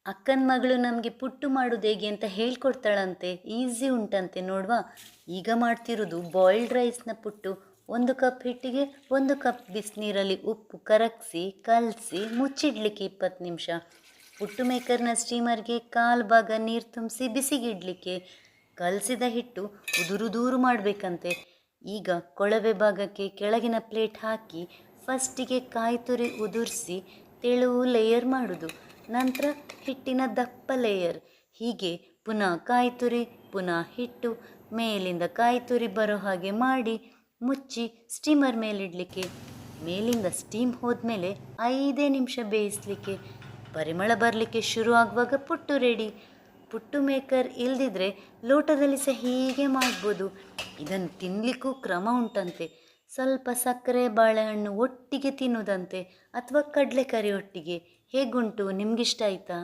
ಅಕ್ಕನ ಮಗಳು ನಮಗೆ ಪುಟ್ಟು ಮಾಡೋದು ಹೇಗೆ ಅಂತ ಹೇಳ್ಕೊಡ್ತಾಳಂತೆ. ಈಸಿ ಉಂಟಂತೆ ನೋಡುವ. ಈಗ ಮಾಡ್ತಿರೋದು ಬಾಯ್ಲ್ಡ್ ರೈಸ್ನ ಪುಟ್ಟು. 1 ಕಪ್ ಹಿಟ್ಟಿಗೆ 1 ಕಪ್ ಬಿಸಿನೀರಲ್ಲಿ ಉಪ್ಪು ಕರಗಿಸಿ ಕಲಸಿ ಮುಚ್ಚಿಡ್ಲಿಕ್ಕೆ 20 ನಿಮಿಷ. ಪುಟ್ಟು ಮೇಕರ್ನ ಸ್ಟೀಮರ್ಗೆ 1/4 ಭಾಗ ನೀರು ತುಂಬಿಸಿ ಬಿಸಿಗಿಡಲಿಕ್ಕೆ. ಕಲಸಿದ ಹಿಟ್ಟು ಉದುರುದೂರು ಮಾಡಬೇಕಂತೆ. ಈಗ ಕೊಳವೆ ಭಾಗಕ್ಕೆ ಕೆಳಗಿನ ಪ್ಲೇಟ್ ಹಾಕಿ ಫಸ್ಟಿಗೆ ಕಾಯಿ ತುರಿ ಉದುರಿಸಿ ತೆಳುವು ಲೇಯರ್ ಮಾಡೋದು. ನಂತರ ಹಿಟ್ಟಿನ ದಪ್ಪ ಲೇಯರ್. ಹೀಗೆ ಪುನಃ ಕಾಯಿ ತುರಿ, ಪುನಃ ಹಿಟ್ಟು, ಮೇಲಿಂದ ಕಾಯಿ ತುರಿ ಬರೋ ಹಾಗೆ ಮಾಡಿ ಮುಚ್ಚಿ ಸ್ಟೀಮರ್ ಮೇಲಿಡಲಿಕ್ಕೆ. ಮೇಲಿಂದ ಸ್ಟೀಮ್ ಹೋದ್ಮೇಲೆ 5 ನಿಮಿಷ ಬೇಯಿಸಲಿಕ್ಕೆ. ಪರಿಮಳ ಬರಲಿಕ್ಕೆ ಶುರು ಆಗುವಾಗ ಪುಟ್ಟು ರೆಡಿ. ಪುಟ್ಟು ಮೇಕರ್ ಇಲ್ದಿದ್ರೆ ಲೋಟದಲ್ಲಿ ಸಹ ಹೀಗೆ ಮಾಡ್ಬೋದು. ಇದನ್ನು ತಿನ್ನಲಿಕ್ಕೂ ಕ್ರಮ ಉಂಟಂತೆ. ಸ್ವಲ್ಪ ಸಕ್ಕರೆ ಬಾಳೆಹಣ್ಣು ಒಟ್ಟಿಗೆ ತಿನ್ನುವುದಂತೆ, ಅಥವಾ ಕಡಲೆಕರಿ ಒಟ್ಟಿಗೆ. ಹೇಗುಂಟು? ನಿಮಗಿಷ್ಟ ಆಯ್ತಾ?